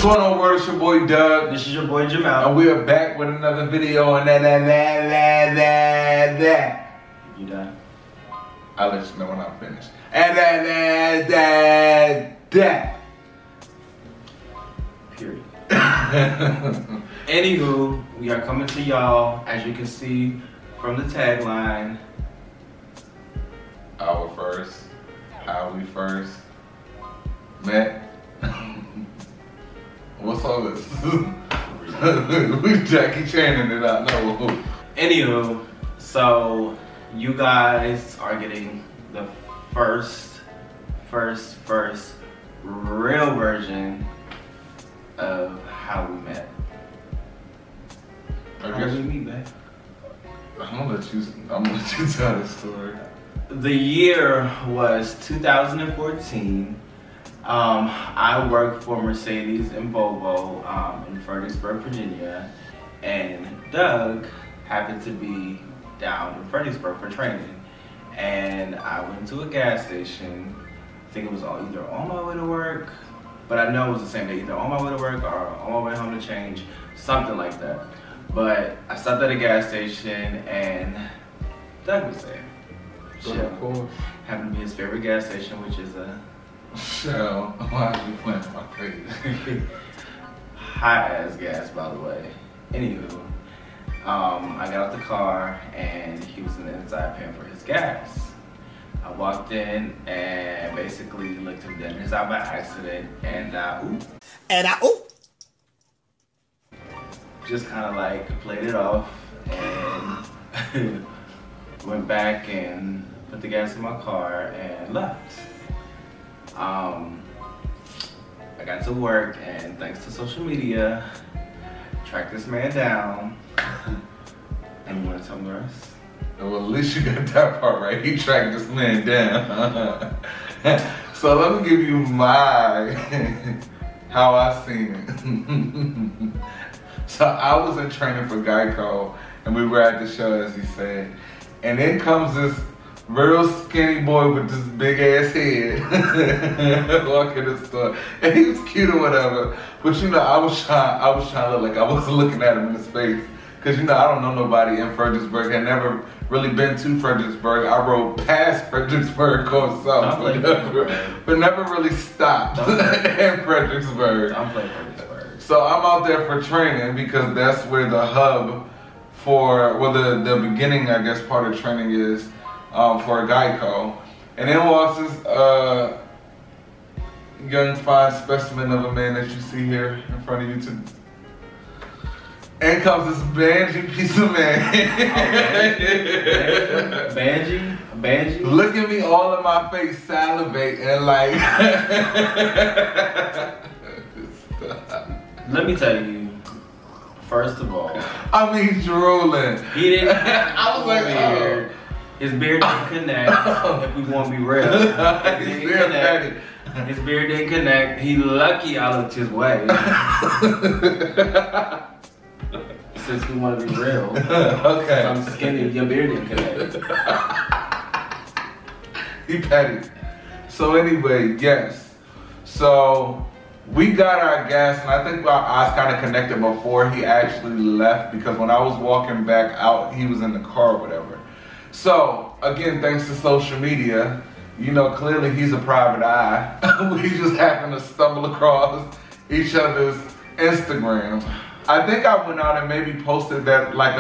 going on, world? It's your boy Doug. This is your boy JAMEK. And we are back with another video on that. You done? I'll let you know when I'm finished. And that. Period. Anywho, we are coming to y'all, as you can see from the tagline. How we first met. What's all this? We Jackie Channing it out. No. Anywho, so you guys are getting the first real version of how we met. How did we meet, man? I'm gonna let you tell the story. The year was 2014. I worked for Mercedes and Volvo in Fredericksburg, Virginia, and Doug happened to be down in Fredericksburg for training. And I went to a gas station. I think it was either on my way to work, but I know it was the same day, either on my way to work or on my way home to change, something like that. But I stopped at a gas station and Doug was there. Shell. Happened to be his favorite gas station, which is a Shell. Why are you playing my face? hot ass gas, by the way. Anywho, I got out the car and he was in the inside paying for his gas. I walked in and basically looked him dead in his eye by accident, and just kind of like played it off and went back and put the gas in my car and left. I got to work, and thanks to social media, tracked this man down. And you want to tell me the rest? Well, at least you got that part right. He tracked this man down. So let me give you my how I seen it. So I was in training for Geico, and we were at the show, as he said. And in comes this real skinny boy with this big ass head walking the store. And he was cute or whatever. But you know, I was trying to look like I wasn't looking at him in his face. Cause you know, I don't know nobody in Fredericksburg. I never really been to Fredericksburg. I rode past Fredericksburg going south, but never really stopped in Fredericksburg. I'm playing Fredericksburg. So I'm out there for training because that's where the hub for, well, the beginning, I guess, part of training is for Geico. And then walks this young, fine specimen of a man that you see here in front of you too. And comes this bangy piece of man. Bangy? Look at me all in my face, salivate, and like. Let me tell you, first of all, I mean, drooling. He didn't. I was like, beard. His beard didn't connect. If we want to be real, his beard didn't connect. He lucky I looked his way. Since we want to be real. Okay. I'm skinny. Your beard didn't connect. He petty. So anyway, yes. So we got our gas, and I think our eyes kind of connected before he actually left, because when I was walking back out, he was in the car or whatever. So again, thanks to social media, you know, clearly he's a private eye. We just happened to stumble across each other's Instagram. I think I went out and maybe posted that like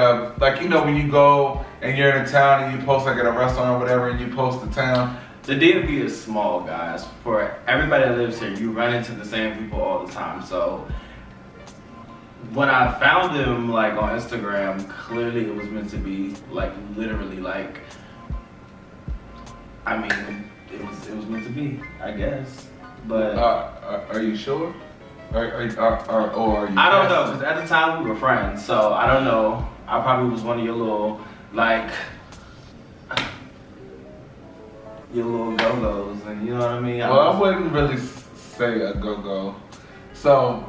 you know, when you go and you're in a town and you post like at a restaurant or whatever, and you post the town. The DMV is small, guys. For everybody that lives here, you run into the same people all the time. So when I found him like on Instagram, clearly it was meant to be, like literally, like, I mean, it was meant to be, I guess. But are you sure? Or are you? I don't know, because at the time we were friends, so I don't know. I probably was one of your little, like, your little go-go's, and you know what I mean? Well, I wouldn't really say a go-go. So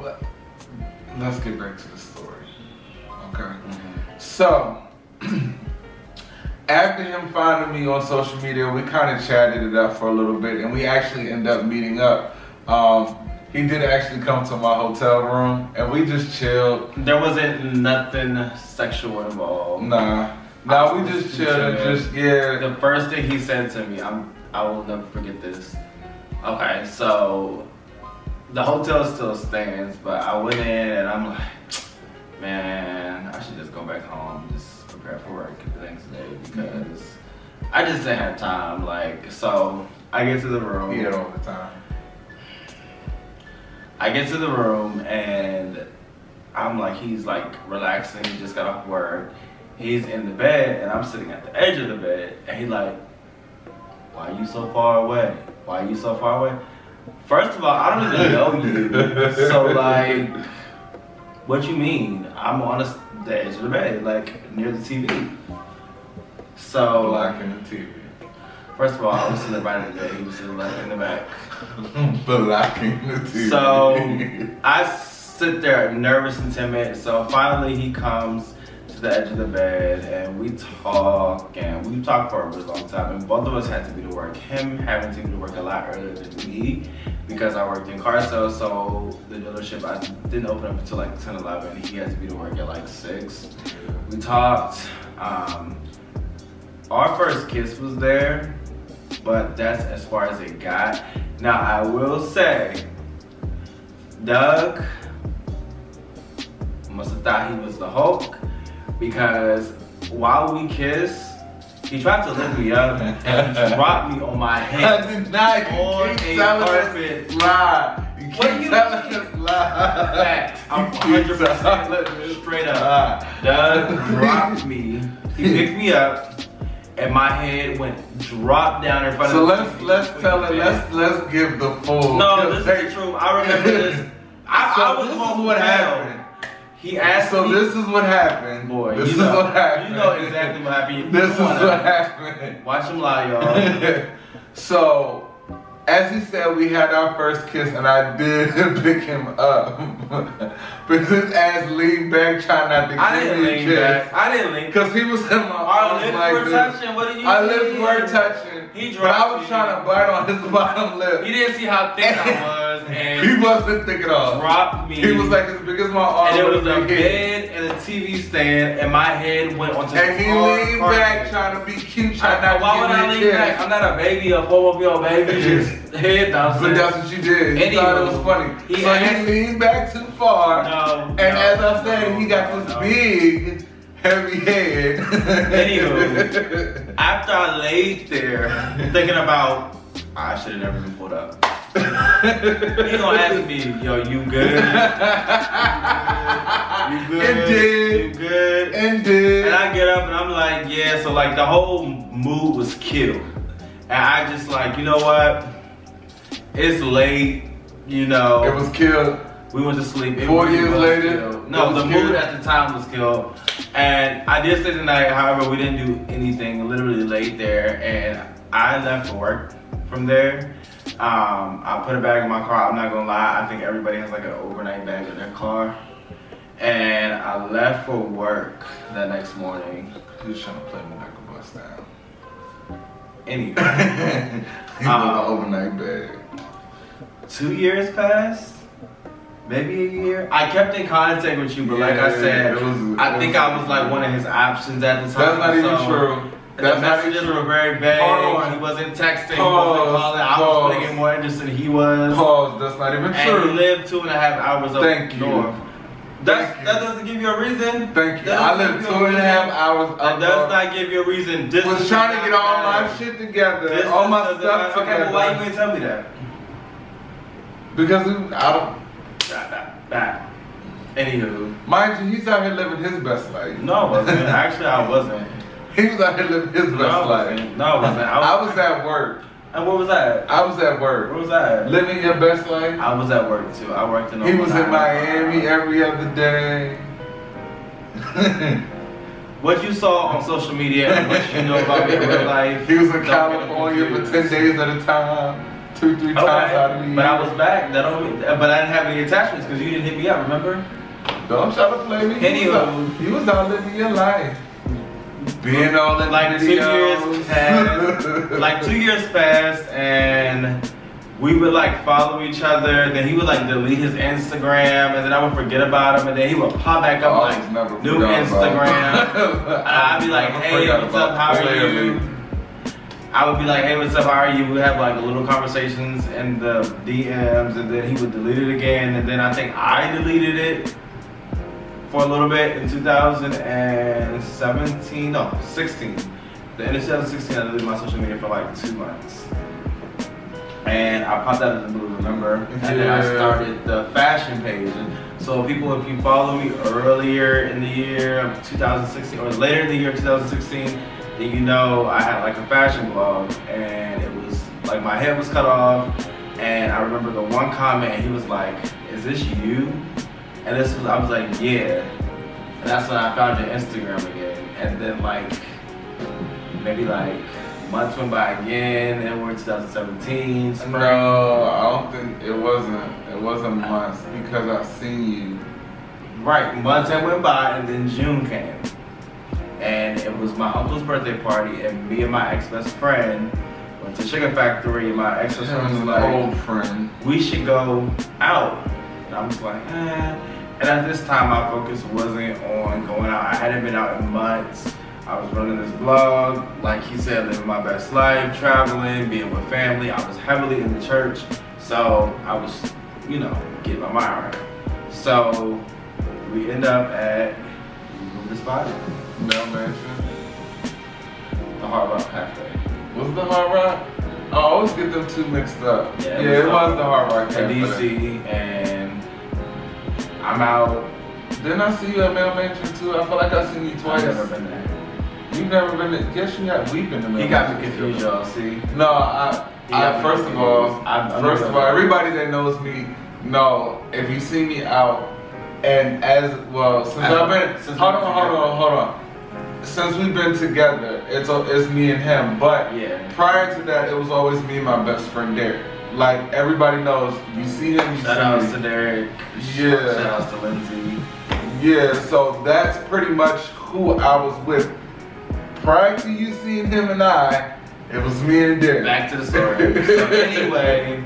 let's get back to the story. Okay. Mm-hmm. So after him finding me on social media, we kind of chatted it up for a little bit, and we actually ended up meeting up. he did actually come to my hotel room, and we just chilled. There wasn't nothing sexual involved. Nah, we just chilled and just, yeah. The first thing he said to me, I will never forget this. Okay, so the hotel still stands, but I went in and I'm like, man, I should just go back home, just prepare for work the next day because I just didn't have time. Like, so I get to the room. He had all the time. I get to the room and I'm like, he's like relaxing, he just got off work. He's in the bed and I'm sitting at the edge of the bed and he's like, why are you so far away? Why are you so far away? First of all, I don't even know you. So like, what you mean? I'm on the edge of the bed, like near the TV. So blocking the TV. First of all, I was sitting right in the bed. He was sitting like in the back. Blocking the TV. So I sit there nervous and timid. So finally he comes to the edge of the bed and we talk for a really long time, and both of us had to be to work. Him having to be to work a lot earlier than me because I worked in car sales, so the dealership I didn't open up until like 10, 11. He had to be to work at like 6. We talked. Our first kiss was there, but that's as far as it got. Now I will say, Doug must have thought he was the Hulk, because while we kissed, he tried to lift me up and dropped me on my head. I did not. On You keep a telling carpet. us lie. You keep telling us lie. Facts. I'm 100% straight up. Doug dropped me. He picked me up, and my head went drop down in front so of me. So let's tell it. Let's give the full. No, this is the truth. I remember this. I was this is what happened. He asked me. So this is what happened. Boy, this is what happened. You know exactly what happened. This is what happened. Watch him lie, y'all. So, as he said, we had our first kiss, and I did pick him up. But his ass leaned back, trying not to give me a kiss. I didn't lean. Because he was in my arms like like this. Touching. What did you Our lips were touching. He but I was trying to bite on his bottom lip. He didn't see how thick I was, and he wasn't thick at all. Dropped me. He was like as big as my arm. And it was a bed and a TV stand, and my head went onto the And he leaned back trying to be cute, trying not why to would I lean back? I'm not a baby, a 4-year-old baby. Just head down. But that's what you did. You thought it was funny. He leaned back too far. As I said, he got this big, heavy head. Anywho, after I laid there thinking about, I should have never been pulled up. He gonna ask me, yo, you good? You good? It did. You good? It did. And I get up and I'm like, yeah. So like the whole mood was killed. And I just like, you know what? It's late. You know. It was killed. We went to sleep. 4 years later. Killed. No, the mood at the time was killed. And I did stay the night. However, we didn't do anything. Literally laid there, and I left for work from there. I put a bag in my car. I'm not gonna lie. I think everybody has like an overnight bag in their car. And I left for work that next morning. He was trying to play me like a bus down. Anyway. He was an overnight bag. 2 years passed. Maybe a year. I kept in contact with you, but like I said, I think I was like one of his options at the time. That's not even true. The messages were very vague. He wasn't texting, he wasn't calling. I was putting in more interest than he was. Pause. That's not even true. And he lived 2.5 hours up north. That doesn't give you a reason. Thank you. I lived 2.5 hours up north. That does not give you a reason. I was trying to get all my shit together, all my stuff together. Okay, well, why you didn't tell me that? Because I don't. Anywho. Mind you, he's out here living his best life. No, I wasn't. Actually, I wasn't. He was out here living his best life. No, I wasn't. I was at work. And where was that? I was at work. Where was that? Living your best life. I was at work too. I worked in He was in Miami every other day. What you saw on social media and what you know about me in real life. He was in California for 10 days at a time. 2-3 times out of the year. But I was back. But I didn't have any attachments because you didn't hit me up, remember? Don't try to play me. Anywho. He was out living your life. Being all in like videos. 2 years passed. Like 2 years passed, and we would like follow each other, then he would like delete his Instagram, and then I would forget about him, and then he would pop back up like new Instagram. And I'd be like, hey, what's up, how are you? I would be like, hey, what's up, how are you? We'd have like little conversations in the DMs, and then he would delete it again, and then I think I deleted it for a little bit in 2017, no, 16. The end of 2016, I deleted my social media for like 2 months. And I popped out of the blue, remember? And then I started the fashion page. And so people, if you follow me earlier in the year of 2016, or later in the year of 2016, then you know I had like a fashion blog, and it was like my head was cut off. And I remember the one comment, he was like, is this you? And this was, I was like, yeah. And that's when I found your Instagram again. And then like, maybe like months went by again, and we're in 2017. Spring. No, I don't think it wasn't months, because I seen you. Right, months had went by, and then June came. And it was my uncle's birthday party, and me and my ex-best friend went to Sugar Factory, and my ex-best friend was like, old friend, we should go out. And I was like, eh. And at this time, my focus wasn't on going out. I hadn't been out in months. I was running this blog, like he said, living my best life, traveling, being with family. I was heavily in the church, so I was, you know, getting my mind right. So we end up at the spot, Mel Mansion, the Hard Rock Cafe. Was it the Hard Rock? I always get them two mixed up. Yeah, it was the Hard Rock Cafe. In DC, and I'm out. Didn't I see you at Mel Mansion too? I feel like I've seen you twice. I've never been there. You've never been there? Yes, you have. We've been to Mel Mansion. He got me confused, y'all. See? No, first of all, everybody that knows me know if you see me out, and as well, since I've been, hold on. Since we've been together, it's me and him. But prior to that, it was always me and my best friend Derek. Like everybody knows, you see him. Shout outs to Derek. Yeah. Shout outs to Lindsay. Yeah. So that's pretty much who I was with. Prior to you seeing him and I, it was me and Derek. Back to the story. So anyway,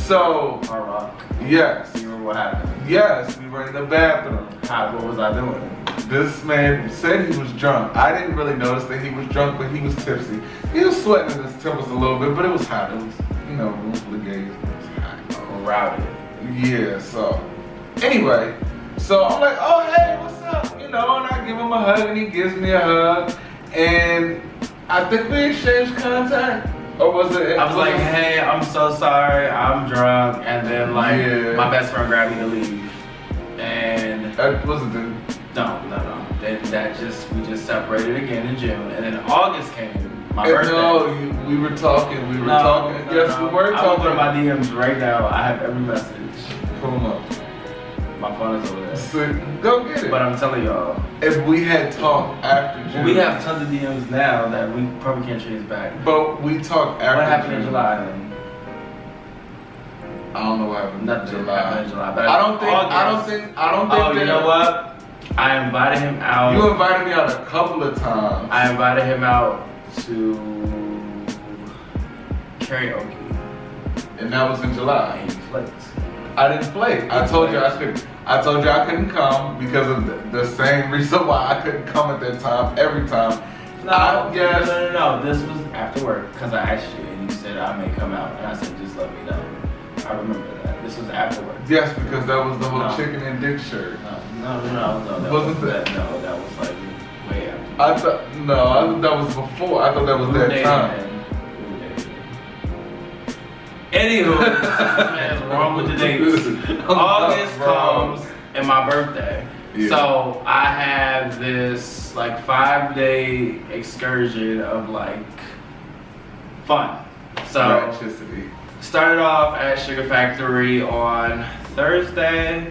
Hard Rock. Yes. You remember what happened? Yes, we were in the bathroom. What was I doing? This man said he was drunk. I didn't really notice that he was drunk, but he was tipsy. He was sweating his temples a little bit, but it was hot. It was, you know, room full of gays. It was hot. Rowdy. Yeah, so. Anyway, so I'm like, oh, hey, what's up? You know, and I give him a hug, and he gives me a hug. And I think we exchanged contact. Or was it? I was like, hey, I'm so sorry, I'm drunk. And then like, my best friend grabbed me to leave. And that wasn't the... No. Then we just separated again in June. And then August came, my birthday. No, we were talking. Yes, we were talking. I'm going to my DMs right now. I have every message. Pull them up. My phone is over there. So, go get it. But I'm telling y'all, if we had talked after June. We have tons of DMs now that we probably can't trace back. But we talked after What happened June. in July then? I don't know what happened. Nothing happened in July. But I don't think. Oh, you know what? I invited him out. You invited me out a couple of times. I invited him out to karaoke. And that was in July. And he flaked. I didn't flake. I told you I couldn't come because of the same reason why I couldn't come at that time every time. No. This was after work because I asked you and you said I may come out, and I said just let me know. I remember that. This was after work. Yes, because that was the whole chicken and dick shirt. No. That wasn't that. No, that was like way after. I thought that was before. I thought that was that time. Anywho, man, wrong with the dates. August comes and my birthday. Yeah. So I have this like 5-day excursion of like fun. So started off at Sugar Factory on Thursday,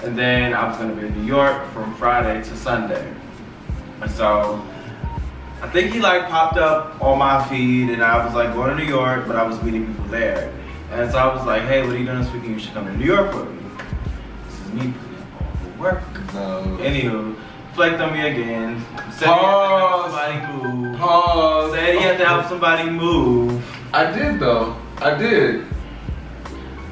and then I was gonna be in New York from Friday to Sunday. And so I think he like popped up on my feed, and I was like going to New York, but I was meeting people there. And so I was like, hey, what are you doing this weekend? You should come to New York with me. This is me putting all the work. No. Anywho, flaked on me again. Said Pause. Said he had to help somebody move. I did though. I did.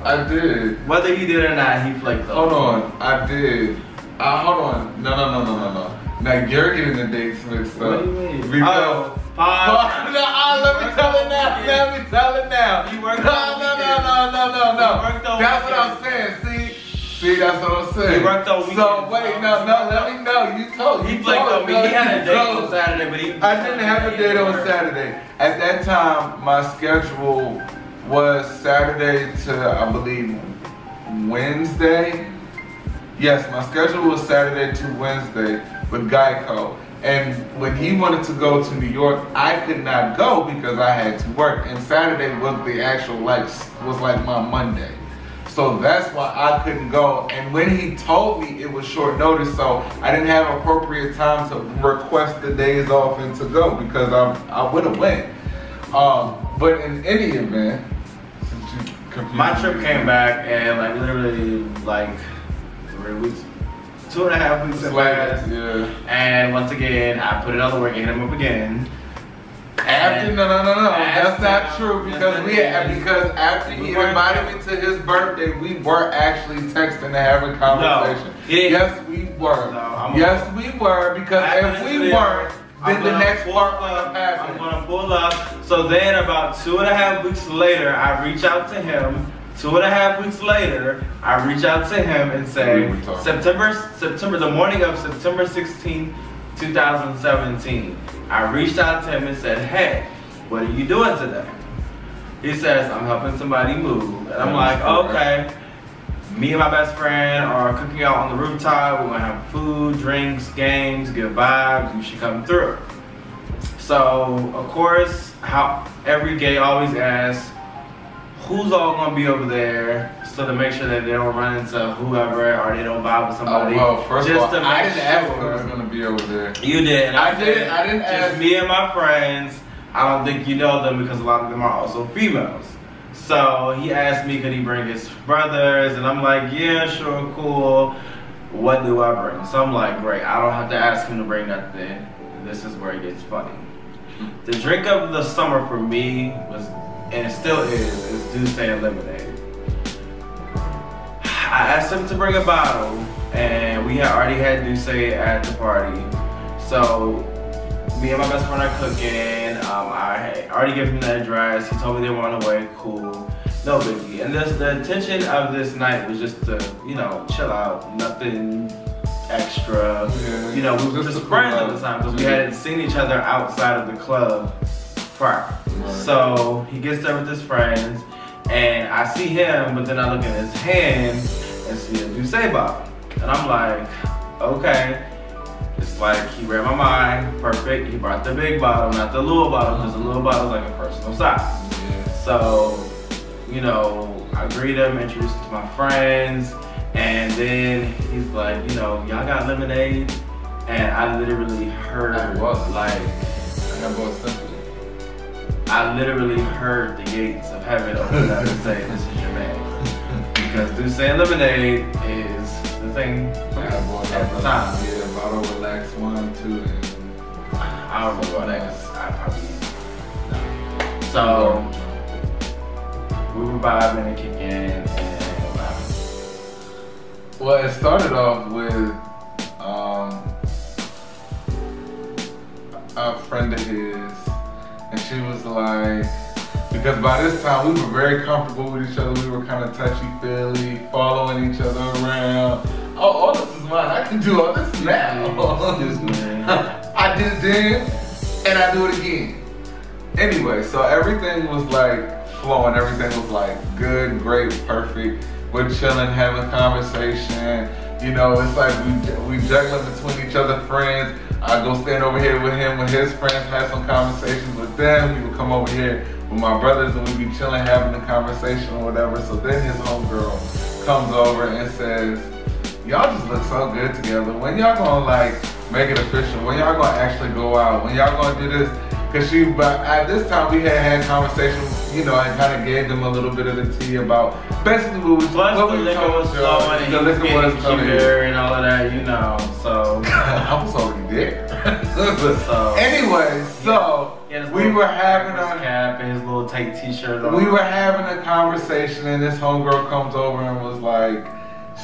I did. Whether he did or not, he flaked though. Hold on, I did. Hold on. No. Now you're getting the dates mixed up. What do you mean? Because Pause. let me tell it now. You worked No. That's what I'm saying. See, that's what I'm saying. He worked on weekends. So wait, no. Let me know. You told. He flaked on me. He had a date on Saturday, but he. I didn't have a date on Saturday. At that time, my schedule was Saturday to, I believe, Wednesday. Yes, my schedule was Saturday to Wednesday with Geico. And when he wanted to go to New York, I could not go because I had to work. And Saturday was the actual, was like my Monday. So that's why I couldn't go. And when he told me, it was short notice, so I didn't have appropriate time to request the days off and to go because I would have went. But in any event, my trip came back and literally 3 weeks, 2.5 weeks had passed. Yeah. And once again, I put it on the work and hit him up again. After, no, that's not true because after he invited me to his birthday, we were actually texting and having conversation. No, yes, we were. Yes, we were because if we weren't, then the next part would have happened. I'm gonna pull up. So then about 2.5 weeks later, I reach out to him. 2.5 weeks later, I reach out to him and say, September, the morning of September 16th, 2017, I reached out to him and said, hey, what are you doing today? He says, I'm helping somebody move. And I'm like, okay. Me and my best friend are cooking out on the rooftop. We're gonna have food, drinks, games, good vibes. You should come through. So, of course, how every gay always asks, who's all gonna be over there, so to make sure that they don't run into whoever or they don't vibe with somebody. Well, first of all, I didn't ask who sure. was gonna be over there. You did. I didn't ask. Just me and my friends. I don't think you know them because a lot of them are also females. So he asked me, could he bring his brothers? And I'm like, yeah, sure, cool. What do I bring? So I'm like, great. I don't have to ask him to bring nothing. This is where it gets funny. The drink of the summer for me was, and it still is Douce and lemonade. I asked him to bring a bottle, and we had already had Douce at the party. So me and my best friend are cooking. I had already given him the address. He told me they were on the way. Cool, no biggie. And the intention of this night was just to, chill out. Nothing extra. Yeah, we were just friends at the time because we hadn't seen each other outside of the club prior. Right. So he gets there with his friends, and I see him, but then I look at his hand and see a Douce bottle. And I'm like, okay. It's like he read my mind, perfect. He brought the big bottle, not the little bottle, because the little bottle is like a personal size. Yeah. So, I greet him, introduced him to my friends, and then he's like, y'all got lemonade? And I literally heard, I literally heard the gates of heaven open up and say, this is your man. Because Douce and lemonade is the thing at the time. Yeah, bottle relax 1, 2, and I don't know about that. I probably So we were vibing and kicking and well, it started off with a friend of his, and she was like, because by this time we were very comfortable with each other, we were kind of touchy-feely, following each other around. Oh, all this is mine. I can do all this now. I did it then, and I do it again. Anyway, so everything was flowing. Everything was good, great, perfect. We're chilling, having conversation. It's like we juggling between each other friends. I go stand over here with him, with his friends, have some conversations with them. He would come over here with my brothers and we'd be chilling, having a conversation or whatever. So then his homegirl comes over and says, y'all just look so good together. When y'all gonna make it official? When y'all gonna actually go out? When y'all gonna do this? But at this time we had conversations, I kind of gave them a little bit of the tea about basically what we the liquor was flowing, the liquor was coming and all of that, so. I was already there. So anyway, so. Yeah, we were having cap and his little tight t-shirt on. We were having a conversation, and this homegirl comes over and was like,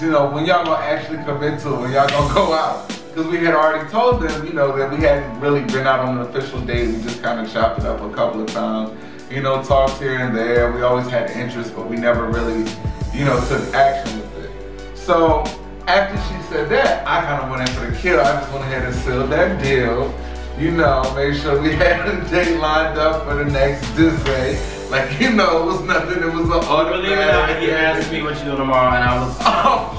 you know, when y'all gonna actually commit to it, when y'all gonna go out? Because we had already told them, you know, that we hadn't really been out on an official date. We just kind of chopped it up a couple of times, you know, talked here and there. We always had interest, but we never really, you know, took action with it. So after she said that, I kind of went in for the kill. I just went ahead and sealed that deal. You know, made sure we had a date lined up for the next Disney. Like, you know, it was nothing. It was an automatic. He asked me what you doing tomorrow, and I was. Oh,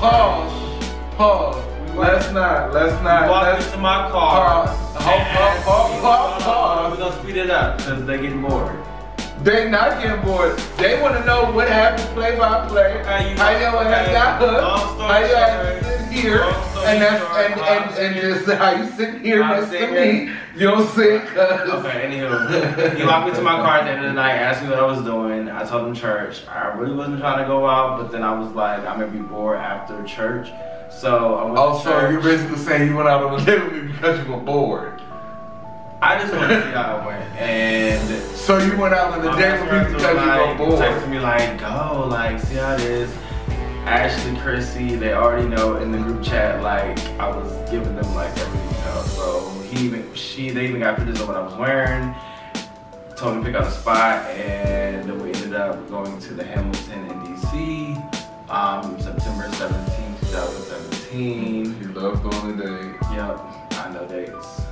pause. Let's not. Walk into my car. Pause. We're gonna speed it up because they're getting bored. They not getting bored. They want to know what happened play by play. How y'all got hooked. How y'all sit here and just how you sit here next to me. You don't say it. Okay, anywho, he walked me to my car at the end of the night, asked me what I was doing. I told him church. I really wasn't trying to go out, but then I was like, I'm gonna be bored after church. So I went to church. So you're basically saying you went out on a date with me because you were bored. I just wanted to see how it went, and so you went out on the date with me because you were bored. Texted me like, go, like, see how it is. Ashley, Chrissy, they already know in the group chat, like, I was giving them like every detail. So they even got pictures of what I was wearing. Told me to pick out a spot, and then we ended up going to the Hamilton in DC, September 17, 2017. You love going to date. Yep, I know dates.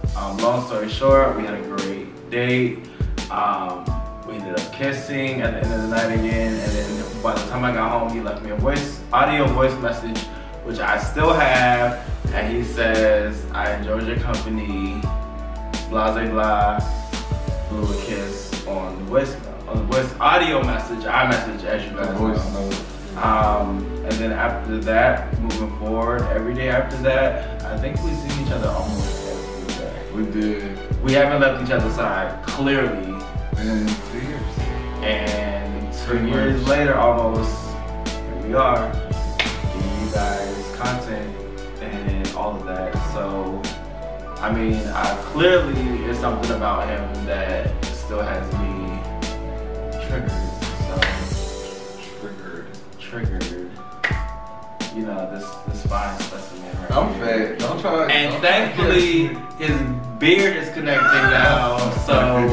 Long story short, we had a great date. We ended up kissing at the end of the night again, and then by the time I got home, he left me a audio voice message, which I still have, and he says, I enjoyed your company, blah, blah, blah, blew a kiss on the voice audio message, iMessage, as you guys know. And then after that, moving forward, every day after that, I think we've seen each other almost every day. We did. We haven't left each other's side, clearly. And 2 years. And 2 years later, almost, here we are, giving you guys content and all of that. So, I mean, clearly it's something about him that still has me triggered. Triggered. You know, this fine specimen right I'm here. fat. Don't try. And thankfully, his beard is connecting now. So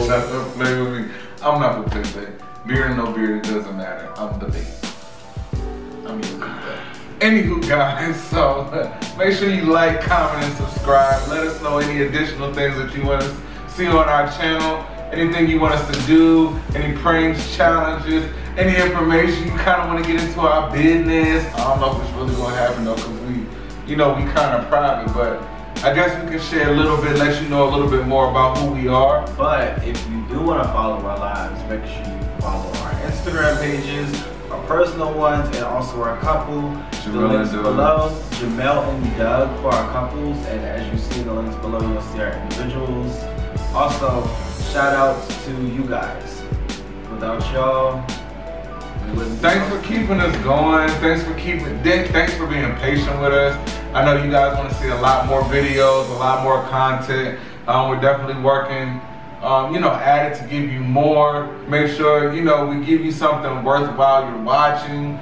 play with me. I'm not gonna play that. Beard or no beard, it doesn't matter. I'm the bait. I'm using that. Anywho, guys, so make sure you like, comment, and subscribe. Let us know any additional things that you want to see on our channel. Anything you want us to do, any pranks, challenges, any information you kind of want to get into our business. I don't know if it's really going to happen though, because we kind of private, but I guess we can share a little bit, let you know a little bit more about who we are. But if you do want to follow our lives, make sure you follow our Instagram pages, our personal ones, and also our couple. The links below, Jamel and Doug for our couples, and as you see in the links below, you'll see our individuals. Also, shout outs to you guys. Without y'all, we wouldn't. Thanks for keeping us going. Thanks for being patient with us. I know you guys want to see a lot more videos, a lot more content. We're definitely working, at it to give you more. Make sure, we give you something worthwhile you're watching.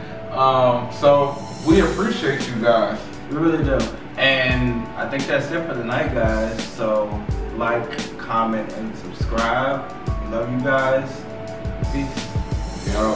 So we appreciate you guys. We really do. And I think that's it for the night, guys. So like, comment, and subscribe. We love you guys. Peace. Yo.